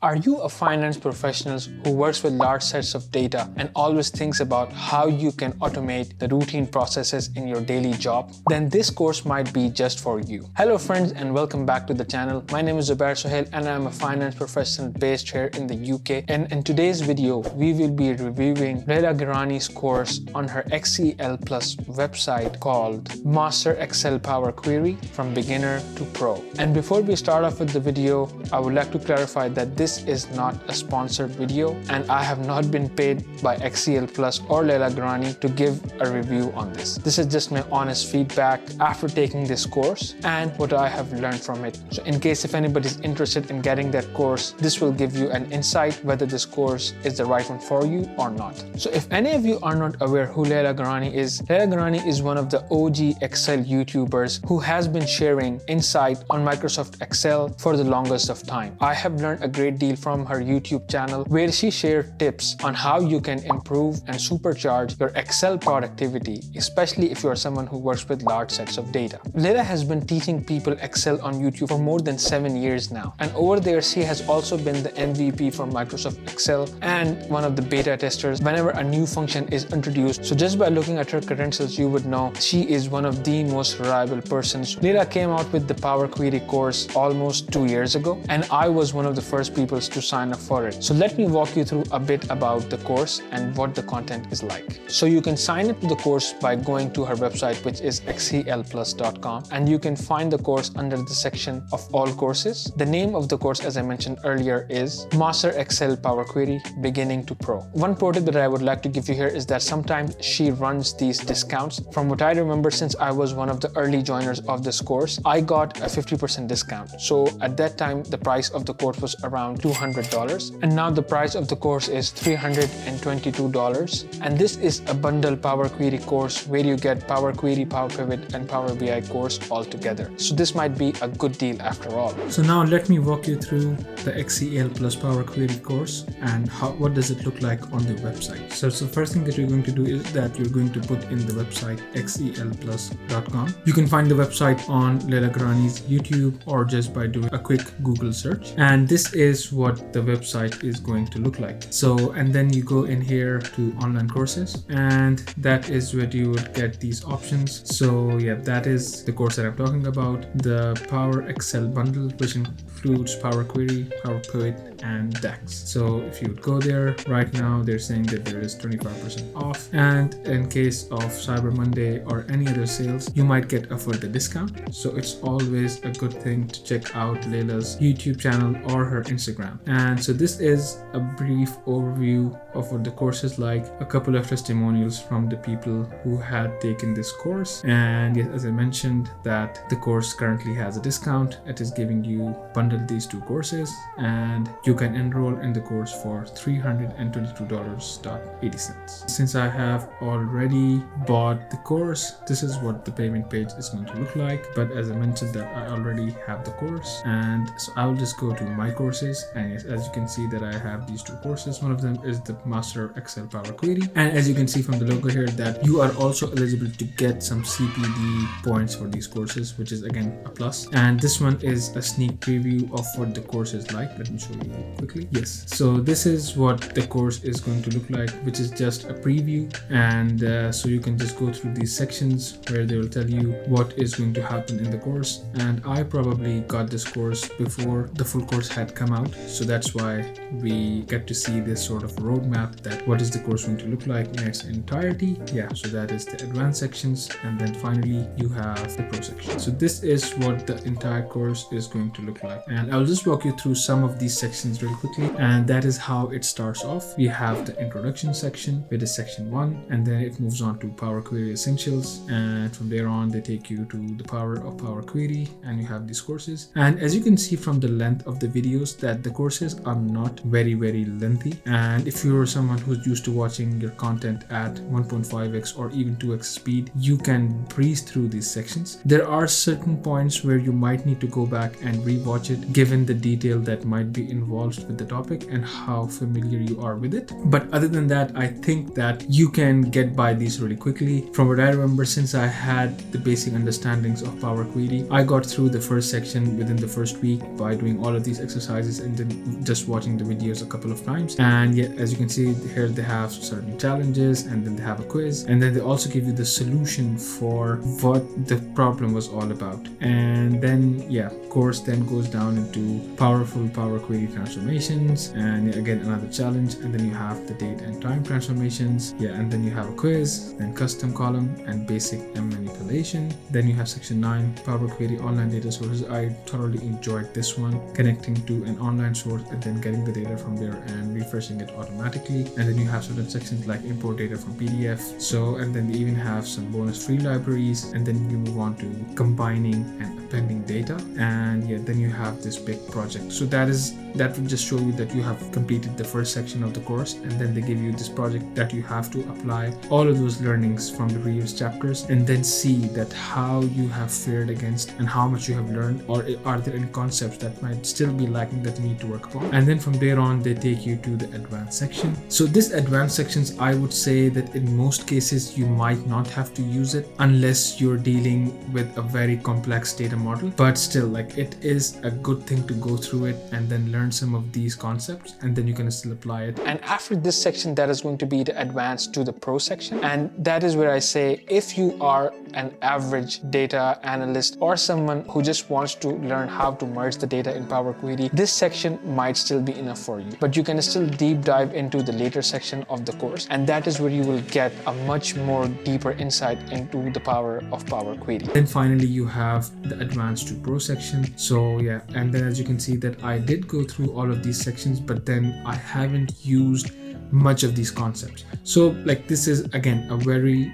Are you a finance professional who works with large sets of data and always thinks about how you can automate the routine processes in your daily job? Then this course might be just for you. Hello friends and welcome back to the channel. My name is Zubair Sohail and I'm a finance professional based here in the UK. And in today's video, we will be reviewing Leila Gharani's course on her XELPLUS website called Master Excel Power Query from Beginner to Pro. And before we start off with the video, I would like to clarify that this is not a sponsored video and I have not been paid by XELPLUS or Leila Gharani to give a review on this. This is just my honest feedback after taking this course and what I have learned from it. So in case if anybody is interested in getting that course, this will give you an insight whether this course is the right one for you or not. So if any of you are not aware who Leila Gharani is one of the OG Excel YouTubers who has been sharing insight on Microsoft Excel for the longest of time. I have learned a great deal from her YouTube channel where she shared tips on how you can improve and supercharge your Excel productivity, especially if you are someone who works with large sets of data. Leila has been teaching people Excel on YouTube for more than 7 years now, and over there she has also been the MVP for Microsoft Excel and one of the beta testers whenever a new function is introduced. So just by looking at her credentials, you would know she is one of the most reliable persons. Leila came out with the Power Query course almost 2 years ago, and I was one of the first people to sign up for it. So let me walk you through a bit about the course and what the content is like. So you can sign up to the course by going to her website, which is xelplus.com, and you can find the course under the section of all courses. The name of the course, as I mentioned earlier, is Master Excel Power Query Beginning to Pro. One pro tip that I would like to give you here is that sometimes she runs these discounts. From what I remember, since I was one of the early joiners of this course, I got a 50% discount. So at that time, the price of the course was around $200, and now the price of the course is $322. And this is a bundle Power Query course where you get Power Query, Power Pivot, and Power BI course all together. So this might be a good deal after all. So now let me walk you through the XELPLUS Power Query course and what does it look like on the website. So the first thing that you're going to do is that you're going to put in the website xelplus.com. You can find the website on Leila Gharani's YouTube or just by doing a quick Google search. And this is what the website is going to look like. So, and then you go in here to online courses, and that is where you would get these options. So yeah, that is the course that I'm talking about, the Power Excel bundle, which includes Power Query, Power Pivot, and DAX. So if you would go there right now, they're saying that there is 25% off, and in case of Cyber Monday or any other sales, you might get a further discount. So it's always a good thing to check out Leila's YouTube channel or her Instagram. And so this is a brief overview of what the course is like, a couple of testimonials from the people who had taken this course. And yes, as I mentioned, that the course currently has a discount. It is giving you bundled these two courses, and you can enroll in the course for $322.80. Since I have already bought the course, this is what the payment page is going to look like. But as I mentioned that I already have the course, and so I will just go to my courses, and yes, as you can see that I have these two courses. One of them is the Master Excel Power Query, and as you can see from the logo here that you are also eligible to get some CPD points for these courses, which is again a plus. And this one is a sneak preview of what the course is like. Let me show you quickly. Yes, so this is what the course is going to look like, which is just a preview. And so you can just go through these sections where they will tell you what is going to happen in the course. And I probably got this course before the full course had come out, so that's why we get to see this sort of roadmap that what is the course going to look like in its entirety. Yeah, so that is the advanced sections, and then finally you have the pro section. So this is what the entire course is going to look like, and I'll just walk you through some of these sections really quickly. And that is how it starts off. We have the introduction section, which is section 1, and then it moves on to Power Query Essentials, and from there on they take you to the power of Power Query, and you have these courses. And as you can see from the length of the videos that the courses are not very lengthy, and if you're someone who's used to watching your content at 1.5x or even 2x speed, you can breeze through these sections. There are certain points where you might need to go back and rewatch it given the detail that might be involved with the topic and how familiar you are with it. But other than that, I think that you can get by these really quickly. From what I remember, since I had the basic understandings of Power Query, I got through the first section within the first week by doing all of these exercises and and then just watching the videos a couple of times. And yeah, as you can see here, they have certain challenges, and then they have a quiz, and then they also give you the solution for what the problem was all about. And then yeah, course then goes down into powerful Power Query transformations, and yeah, again another challenge, and then you have the date and time transformations, yeah, and then you have a quiz, then custom column and basic M manipulation. Then you have section 9, Power Query online data sources. I thoroughly enjoyed this one, connecting to an online source and then getting the data from there and refreshing it automatically. And then you have certain sections like import data from PDF. So, and then they even have some bonus free libraries, and then you move on to combining and appending data. And yeah, then you have this big project. So that will just show you that you have completed the first section of the course, and then they give you this project that you have to apply all of those learnings from the previous chapters, and then see that how you have fared against and how much you have learned, or are there any concepts that might still be lacking that you need to work upon. And then from there on, they take you to the advanced section. So this advanced sections, I would say that in most cases you might not have to use it unless you're dealing with a very complex data model, but still, like, it is a good thing to go through it and then learn some of these concepts, and then you can still apply it. And after this section, that is going to be the advanced to the pro section, and that is where I say, if you are an average data analyst or someone who just wants to learn how to merge the data in Power Query, this section might still be enough for you. But you can still deep dive into the later section of the course, and that is where you will get a much more deeper insight into the power of Power Query. Then finally, you have the advanced to pro section. So yeah, and then as you can see that I did go through all of these sections, but then I haven't used much of these concepts. So like, this is again a very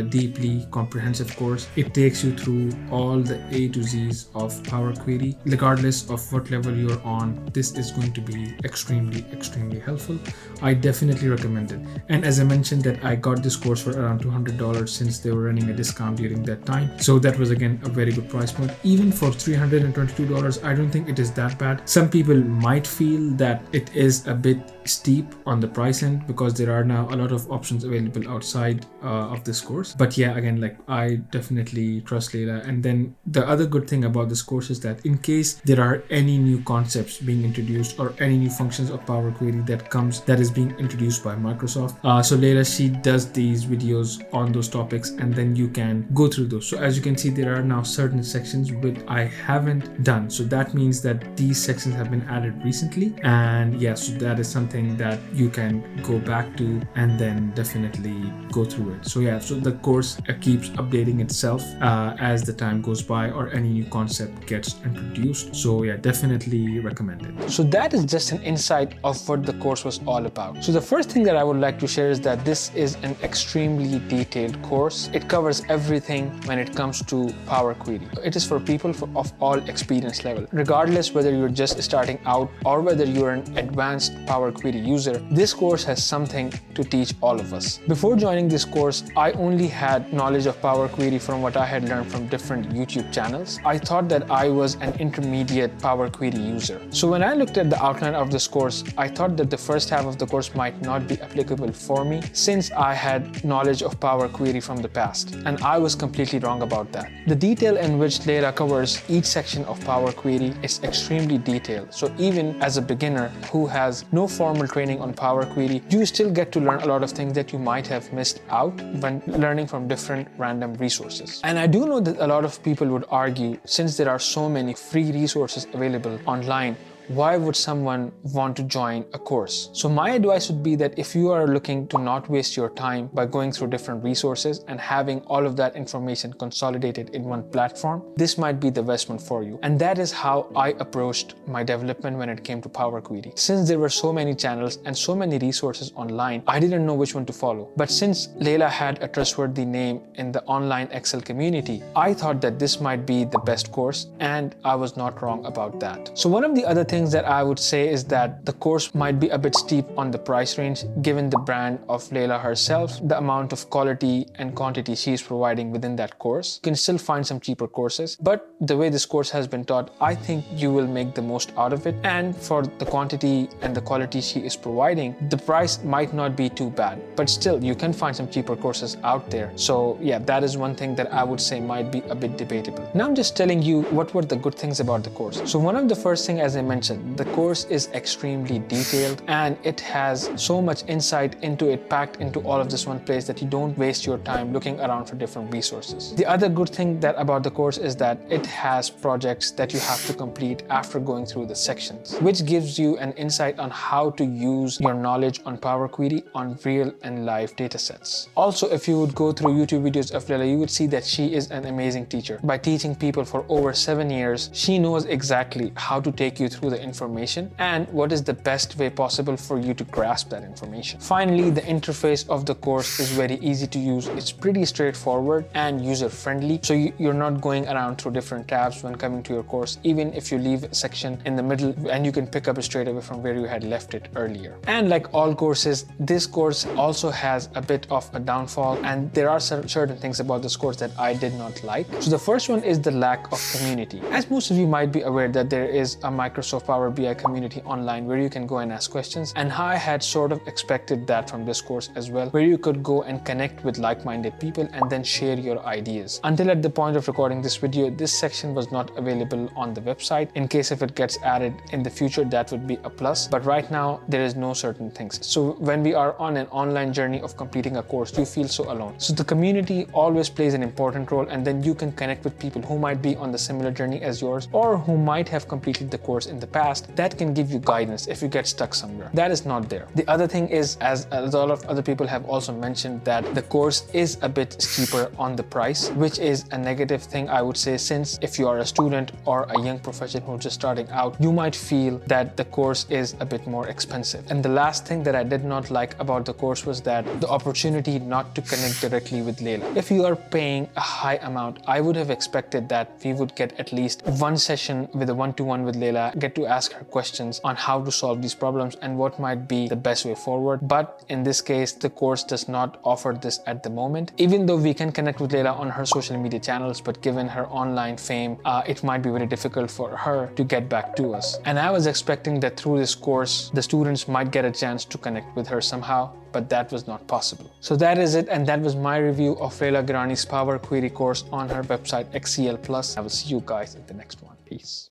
deeply comprehensive course. It takes you through all the A to Z's of Power Query. Regardless of what level you're on, this is going to be extremely helpful. I definitely recommend it. And as I mentioned, that I got this course for around $200 since they were running a discount during that time. So that was again a very good price point. Even for $322, I don't think it is that bad. Some people might feel that it is a bit steep on the price end because there are now a lot of options available outside of this course. But yeah, again, like, I definitely trust Leila. And then the other good thing about this course is that in case there are any new concepts being introduced or any new functions of Power Query that is being introduced by Microsoft, so Leila, she does these videos on those topics, and then you can go through those. So as you can see, there are now certain sections which I haven't done. So that means that these sections have been added recently, and yeah, so that is something that you can go back to and then definitely go through it. So yeah, so the course keeps updating itself as the time goes by or any new concept gets introduced. So yeah, definitely recommend it. So that is just an insight of what the course was all about. So the first thing that I would like to share is that this is an extremely detailed course. It covers everything when it comes to Power Query. It is for people of all experience level, regardless whether you're just starting out or whether you're an advanced Power Query user. This course has something to teach all of us. Before joining this course, I only had knowledge of Power Query from what I had learned from different YouTube channels. I thought that I was an intermediate Power Query user. So when I looked at the outline of this course, I thought that the first half of the course might not be applicable for me since I had knowledge of Power Query from the past, and I was completely wrong about that. The detail in which Leila covers each section of Power Query is extremely detailed. So even as a beginner who has no formal training on Power Query, you still get to learn a lot of things that you might have missed out when learning from different random resources. And I do know that a lot of people would argue, since there are so many free resources available online, why would someone want to join a course? So my advice would be that if you are looking to not waste your time by going through different resources and having all of that information consolidated in one platform, this might be the best one for you. And that is how I approached my development when it came to Power Query. Since there were so many channels and so many resources online, I didn't know which one to follow. But since Leila had a trustworthy name in the online Excel community, I thought that this might be the best course, and I was not wrong about that. So one of the other things that I would say is that the course might be a bit steep on the price range given the brand of Leila herself, the amount of quality and quantity she is providing within that course. You can still find some cheaper courses, but the way this course has been taught, I think you will make the most out of it. And for the quantity and the quality she is providing, the price might not be too bad, but still you can find some cheaper courses out there. So yeah, that is one thing that I would say might be a bit debatable. Now I'm just telling you what were the good things about the course. So one of the first thing, as I mentioned, said, the course is extremely detailed and it has so much insight into it, packed into all of this one place, that you don't waste your time looking around for different resources. The other good thing about the course is that it has projects that you have to complete after going through the sections, which gives you an insight on how to use your knowledge on Power Query on real and live data sets. Also, if you would go through YouTube videos of Leila, you would see that she is an amazing teacher. By teaching people for over 7 years, she knows exactly how to take you through the information and what is the best way possible for you to grasp that information. Finally, the interface of the course is very easy to use. It's pretty straightforward and user-friendly, so you're not going around through different tabs when coming to your course, even if you leave a section in the middle, and you can pick up it straight away from where you had left it earlier. And like all courses, this course also has a bit of a downfall, and there are certain things about this course that I did not like. So the first one is the lack of community. As most of you might be aware that there is a Microsoft Power BI community online where you can go and ask questions, and I had sort of expected that from this course as well, where you could go and connect with like-minded people and then share your ideas. Until at the point of recording this video, this section was not available on the website. In case if it gets added in the future, that would be a plus, but right now there is no certain things. So when we are on an online journey of completing a course, you feel so alone. So the community always plays an important role, and then you can connect with people who might be on the similar journey as yours, or who might have completed the course in the past. That can give you guidance if you get stuck somewhere. That is not there. The other thing is, as all of other people have also mentioned, that the course is a bit steeper on the price, which is a negative thing, I would say, since if you are a student or a young professional who's just starting out, you might feel that the course is a bit more expensive. And the last thing that I did not like about the course was that the opportunity not to connect directly with Leila. If you are paying a high amount, I would have expected that we would get at least one session with a one-to-one with Leila, get to ask her questions on how to solve these problems and what might be the best way forward. But in this case, the course does not offer this at the moment. Even though we can connect with Leila on her social media channels, but given her online fame, it might be very difficult for her to get back to us. And I was expecting that through this course, the students might get a chance to connect with her somehow, but that was not possible. So that is it, and that was my review of Leila Gharani's Power Query course on her website XELPLUS. I will see you guys in the next one. Peace.